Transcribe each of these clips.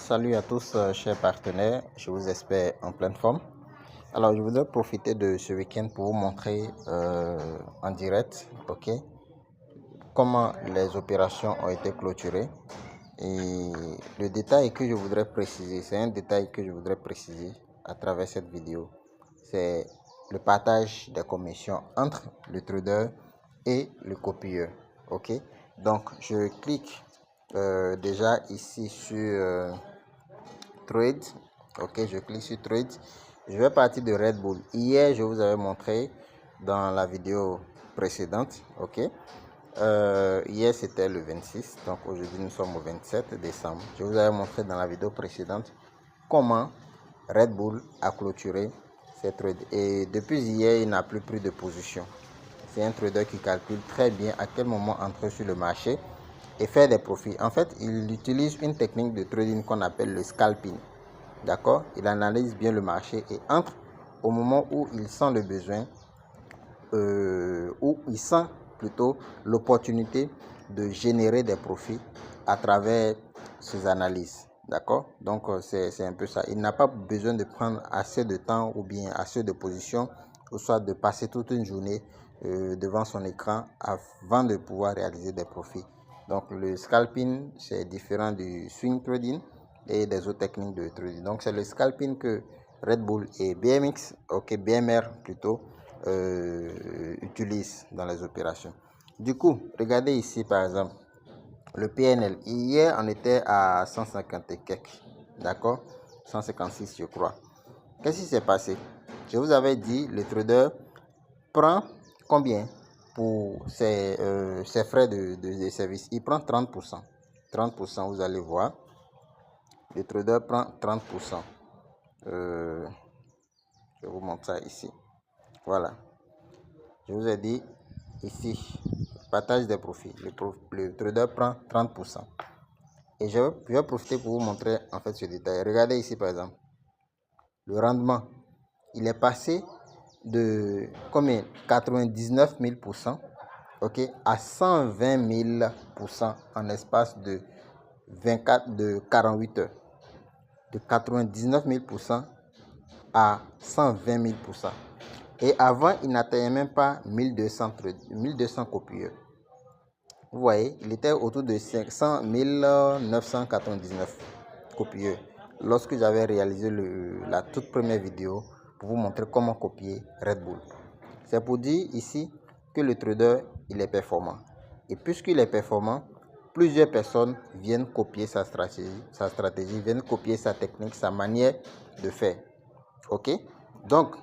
Salut à tous, chers partenaires, je vous espère en pleine forme. Alors, je voudrais profiter de ce week-end pour vous montrer en direct, comment les opérations ont été clôturées. Et le détail que je voudrais préciser, c'est un détail que je voudrais préciser à travers cette vidéo, c'est le partage des commissions entre le trader et le copieur. Donc je clique déjà ici sur Trade. Je clique sur Trade. Je vais partir de Red Bull. Hier, je vous avais montré dans la vidéo précédente. Hier, c'était le 26. Donc, aujourd'hui, nous sommes au 27 décembre. Je vous avais montré dans la vidéo précédente comment Red Bull a clôturé ses trades. Et depuis hier, il n'a plus pris de position. C'est un trader qui calcule très bien à quel moment entrer sur le marché et faire des profits. En fait, il utilise une technique de trading qu'on appelle le scalping. D'accord? Il analyse bien le marché et entre au moment où il sent le besoin, où il sent plutôt l'opportunité de générer des profits à travers ses analyses. D'accord? Donc, c'est un peu ça. Il n'a pas besoin de prendre assez de temps ou bien assez de position, ou soit de passer toute une journée devant son écran avant de pouvoir réaliser des profits. Donc, le scalping, c'est différent du swing trading et des autres techniques de trading. Donc, c'est le scalping que Red Bull et BMR plutôt, utilisent dans les opérations. Du coup, regardez ici par exemple le PNL. Hier, on était à 150 et quelques. D'accord? 156, je crois. Qu'est-ce qui s'est passé? Je vous avais dit, le trader prend combien pour ses frais de service? Il prend 30%. 30%, vous allez voir. Le trader prend 30%. Je vous montre ça ici. Voilà. Je vous ai dit ici, partage des profits. Le trader prend 30%. Et je vais profiter pour vous montrer en fait ce détail. Regardez ici par exemple. Le rendement, il est passé de combien? 99 000%, à 120 000% en espace de 48 heures. De 99 000% à 120 000%. Et avant, il n'atteignait même pas 1200 copieurs. Vous voyez, il était autour de 500 999 copieurs lorsque j'avais réalisé la toute première vidéo pour vous montrer comment copier Red Bull. C'est pour dire ici que le trader, il est performant. Et puisqu'il est performant, plusieurs personnes viennent copier sa stratégie, viennent copier sa technique, sa manière de faire. Donc,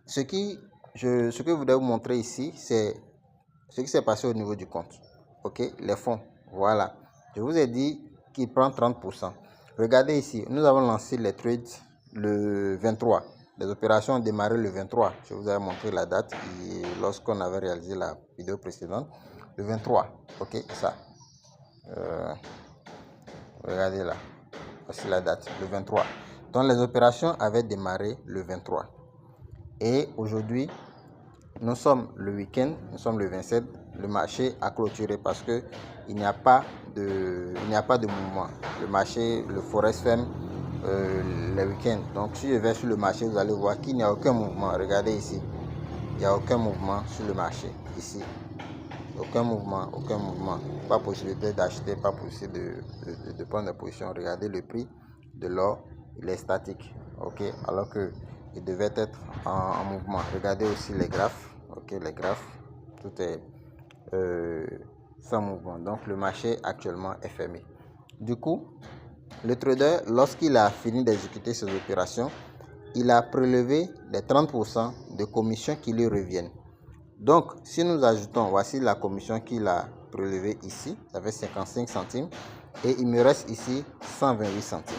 ce que je voudrais vous montrer ici, c'est ce qui s'est passé au niveau du compte. Les fonds, voilà. Je vous ai dit qu'il prend 30%. Regardez ici, nous avons lancé les trades le 23. Les opérations ont démarré le 23. Je vous avais montré la date lorsqu'on avait réalisé la vidéo précédente. Le 23, ça. Regardez là. Voici la date, le 23. Donc les opérations avaient démarré le 23. Et aujourd'hui, nous sommes le week-end, nous sommes le 27. Le marché a clôturé parce que il n'y a pas de mouvement. Le marché, le forex ferme le week-end. Donc si je vais sur le marché, vous allez voir qu'il n'y a aucun mouvement. Regardez ici, il n'y a aucun mouvement sur le marché ici. Aucun mouvement. Pas possibilité d'acheter, pas possibilité de prendre des positions. Regardez le prix de l'or, il est statique. Alors que il devait être en mouvement. Regardez aussi les graphes. Les graphes, tout est sans mouvement. Donc le marché actuellement est fermé. Du coup, le trader, lorsqu'il a fini d'exécuter ses opérations, il a prélevé les 30% de commissions qui lui reviennent. Donc, si nous ajoutons, voici la commission qu'il a prélevée ici, ça fait 55 centimes. Et il me reste ici 128 centimes.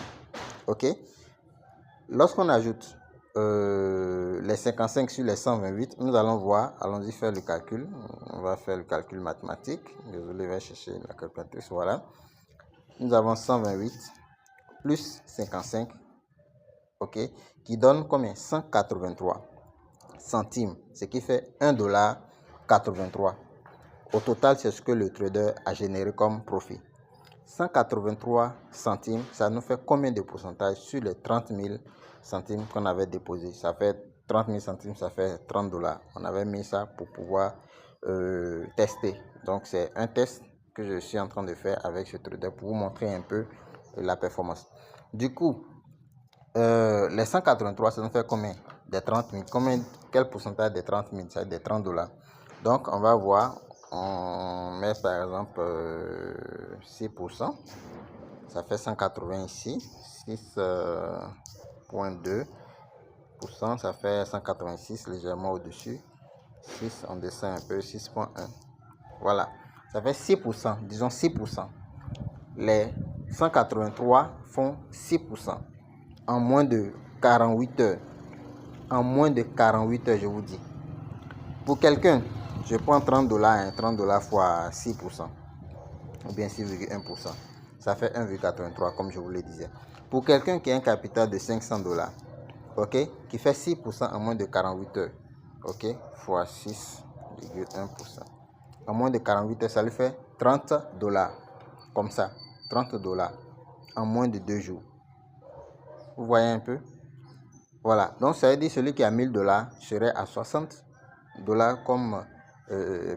Lorsqu'on ajoute les 55 sur les 128, nous allons voir, allons-y faire le calcul. On va faire le calcul mathématique. Désolé, je vais chercher la calculatrice. Voilà. Nous avons 128 plus 55, qui donne combien? 183 centimes, ce qui fait $1,83. Au total, c'est ce que le trader a généré comme profit. 183 centimes, ça nous fait combien de pourcentage sur les 30 000 centimes qu'on avait déposé? Ça fait 30 000 centimes, ça fait 30 $. On avait mis ça pour pouvoir tester. Donc, c'est un test que je suis en train de faire avec ce trader pour vous montrer un peu la performance. Du coup, les 183, ça nous fait combien? Des 30 000. Quel pourcentage des 30 000? C'est des 30 $. Donc, on va voir. On met par exemple 6%. Ça fait 180 ici. 6,2%. Ça fait 186 légèrement au-dessus. 6, on descend un peu. 6,1. Voilà. Ça fait 6%. Disons 6%. Les 183 font 6%. En moins de 48 heures. En moins de 48 heures, je vous dis. Pour quelqu'un, je prends 30 $, hein, 30 $ fois 6%, ou bien 6,1%. Ça fait 1,83 comme je vous le disais. Pour quelqu'un qui a un capital de 500 $, ok, qui fait 6% en moins de 48 heures, ok, fois 6,1%. En moins de 48 heures, ça lui fait 30 $. Comme ça, 30 $ en moins de 2 jours. Vous voyez un peu? Voilà, donc ça veut dire celui qui a 1000 $ serait à 60 $ comme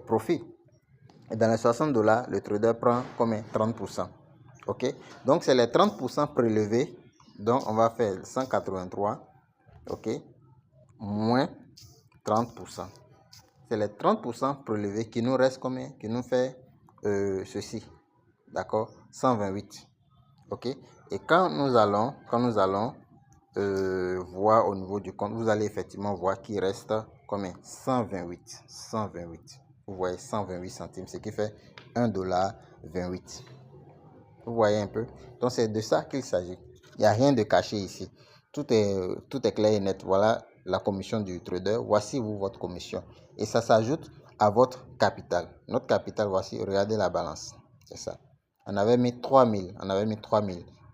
profit. Et dans les 60 $, le trader prend combien? 30%. Ok, donc c'est les 30% prélevés. Donc on va faire 183, ok, moins 30%. C'est les 30% prélevés qui nous reste combien? Qui nous fait ceci, d'accord, 128. Ok, et quand nous allons voir au niveau du compte, vous allez effectivement voir qu'il reste combien? 128. Vous voyez, 128 centimes, ce qui fait 1,28 $. Vous voyez un peu? Donc c'est de ça qu'il s'agit. Il n'y a rien de caché ici. Tout est clair et net. Voilà la commission du trader. Voici vous, votre commission. Et ça s'ajoute à votre capital. Notre capital, voici, regardez la balance. C'est ça. On avait mis 3000.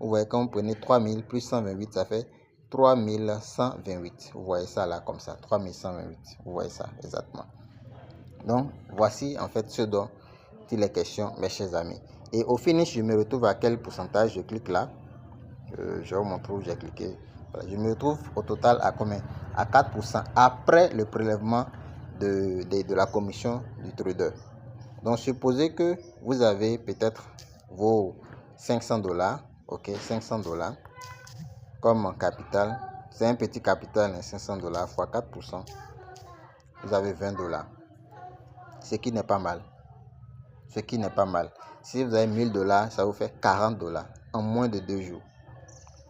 Vous voyez, quand vous prenez 3000 plus 128, ça fait 3128. Vous voyez ça là, comme ça. 3128. Vous voyez ça, exactement. Donc, voici en fait ce dont il est question, mes chers amis. Et au finish, je me retrouve à quel pourcentage? Je clique là. Je vous montre où j'ai cliqué. Voilà, je me retrouve au total à combien? À 4% après le prélèvement de la commission du trader. Donc, supposez que vous avez peut-être vos 500 $, ok, 500 $ comme capital. C'est un petit capital, 500 $ fois 4%. Vous avez 20 $. Ce qui n'est pas mal. Si vous avez 1000 $, ça vous fait 40 $ en moins de 2 jours.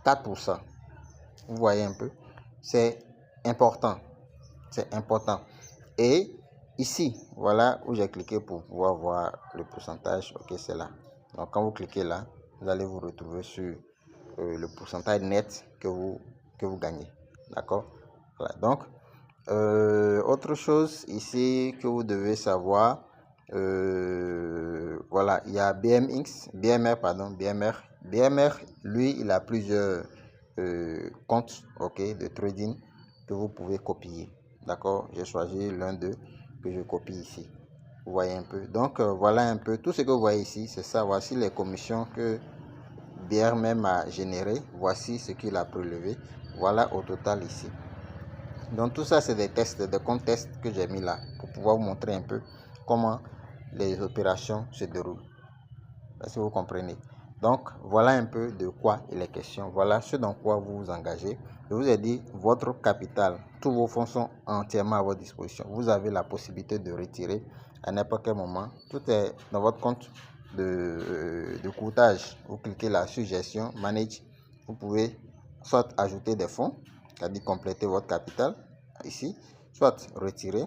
4%. Vous voyez un peu? C'est important. Et ici, voilà où j'ai cliqué pour pouvoir voir le pourcentage. Ok, c'est là. Donc, quand vous cliquez là, vous allez vous retrouver sur le pourcentage net que vous gagnez. D'accord? Voilà. Donc, autre chose ici que vous devez savoir, voilà, il y a BMR, lui, il a plusieurs comptes, ok, de trading que vous pouvez copier. D'accord, j'ai choisi l'un d'eux que je copie ici. Vous voyez un peu. Donc, voilà un peu tout ce que vous voyez ici. C'est ça. Voici les commissions que BRM a généré. Voici ce qu'il a prélevé. Voilà au total ici. Donc tout ça, c'est des tests, des comptes tests que j'ai mis là pour pouvoir vous montrer un peu comment les opérations se déroulent. Si vous comprenez. Donc voilà un peu de quoi il est question. Voilà ce dans quoi vous vous engagez. Je vous ai dit, votre capital, tous vos fonds sont entièrement à votre disposition. Vous avez la possibilité de retirer à n'importe quel moment. Tout est dans votre compte de courtage. Vous cliquez là sur gestion, manage. Vous pouvez soit ajouter des fonds, c'est-à-dire compléter votre capital ici, soit retirer,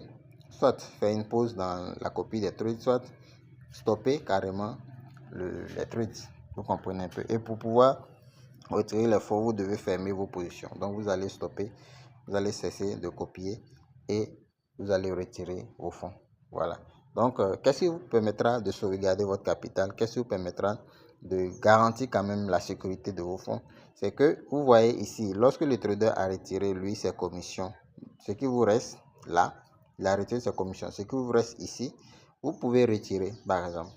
soit faire une pause dans la copie des trades, soit stopper carrément les trades. Vous comprenez un peu. Et pour pouvoir retirer les fonds, vous devez fermer vos positions. Donc vous allez stopper, vous allez cesser de copier et vous allez retirer vos fonds. Voilà. Donc qu'est-ce qui vous permettra de sauvegarder votre capital? Qu'est-ce qui vous permettra de garantir quand même la sécurité de vos fonds? C'est que vous voyez ici, lorsque le trader a retiré lui ses commissions, ce qui vous reste là, il a retiré ses commissions, ce qui vous reste ici, vous pouvez retirer par exemple.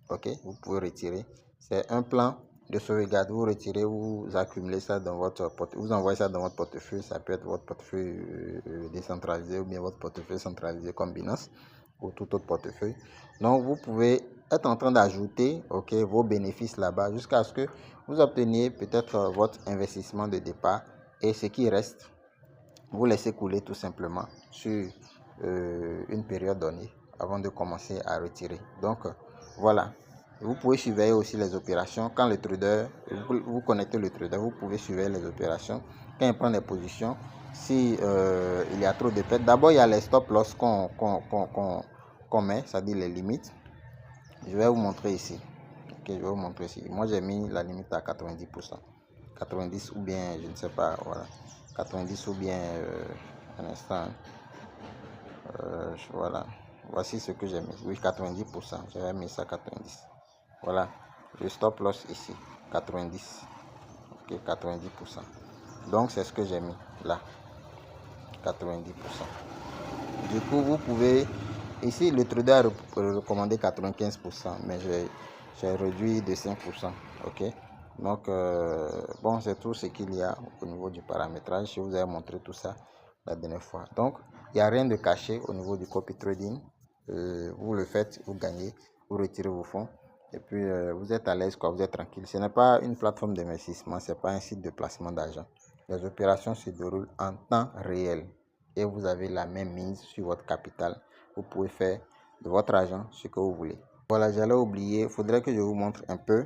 Ok, vous pouvez retirer c'est un plan de sauvegarde. Vous retirez, vous accumulez ça dans votre portefeuille, vous envoyez ça dans votre portefeuille. Ça peut être votre portefeuille décentralisé ou bien votre portefeuille centralisé comme Binance ou tout autre portefeuille. Donc vous pouvez être en train d'ajouter vos bénéfices là-bas jusqu'à ce que vous obteniez peut-être votre investissement de départ, et ce qui reste, vous laissez couler tout simplement sur une période donnée avant de commencer à retirer. Donc voilà. Vous pouvez surveiller aussi les opérations. Quand le trader, vous connectez le trader, vous pouvez surveiller les opérations. Quand il prend des positions, si il y a trop de pertes, d'abord il y a les stop loss qu'on met, c'est-à-dire les limites. Je vais vous montrer ici. Je vais vous montrer ici. Moi j'ai mis la limite à 90%. 90 ou bien, je ne sais pas, voilà. 90 ou bien, un instant. Voilà. Voici ce que j'ai mis. Oui, 90%. J'avais mis ça 90. Voilà. Le stop loss ici. 90. Ok, 90%. Donc, c'est ce que j'ai mis là. 90%. Du coup, vous pouvez... Ici, le trader a recommandé 95%, mais j'ai réduit de 5%. Ok. Donc, bon, c'est tout ce qu'il y a au niveau du paramétrage. Je vous ai montré tout ça la dernière fois. Donc, il n'y a rien de caché au niveau du copy trading. Vous le faites, vous gagnez, vous retirez vos fonds. Et puis, vous êtes à l'aise, quoi, vous êtes tranquille. Ce n'est pas une plateforme d'investissement, ce n'est pas un site de placement d'argent. Les opérations se déroulent en temps réel et vous avez la même mise sur votre capital. Vous pouvez faire de votre argent ce que vous voulez. Voilà, j'allais oublier, il faudrait que je vous montre un peu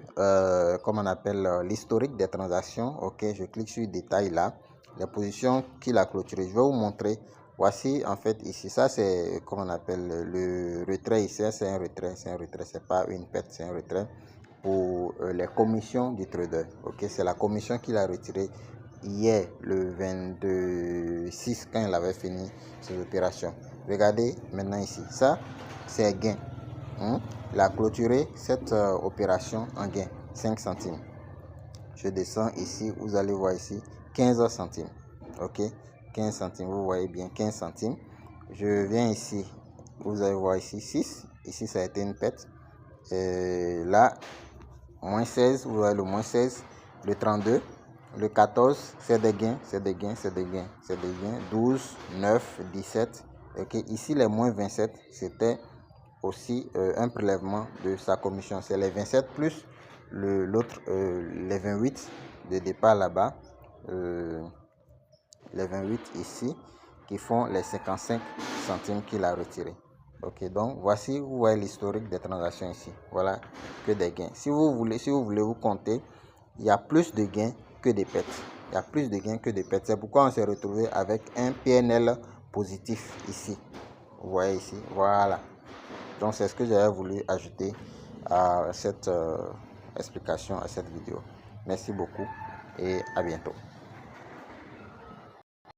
comment on appelle l'historique des transactions. Ok, je clique sur détail là, les positions qu'il a clôturées. Je vais vous montrer. Voici en fait ici, ça c'est comment on appelle le retrait ici, c'est un retrait, c'est pas une perte, c'est un retrait pour les commissions du trader. Ok, c'est la commission qu'il a retirée hier le 22/6 quand il avait fini ses opérations. Regardez maintenant ici, ça c'est gain. Il a clôturé cette opération en gain 5 centimes. Je descends ici, vous allez voir ici 15 centimes. Ok, 15 centimes, vous voyez bien 15 centimes. Je viens ici, vous allez voir ici 6. Ici ça a été une perte. Et là, moins 16, vous voyez le moins 16, le 32, le 14, c'est des gains, c'est des gains, c'est des gains, c'est des gains. 12, 9, 17. Ok, ici les moins 27, c'était aussi un prélèvement de sa commission. C'est les 27 plus l'autre, les 28 de départ là-bas, les 28 ici, qui font les 55 centimes qu'il a retiré. Ok, donc voici, vous voyez l'historique des transactions ici. Voilà que des gains. Si vous voulez vous compter, il y a plus de gains que de pertes. Il y a plus de gains que de pertes. C'est pourquoi on s'est retrouvé avec un PNL positif ici. Vous voyez ici, voilà. Donc c'est ce que j'avais voulu ajouter à cette explication, à cette vidéo. Merci beaucoup et à bientôt.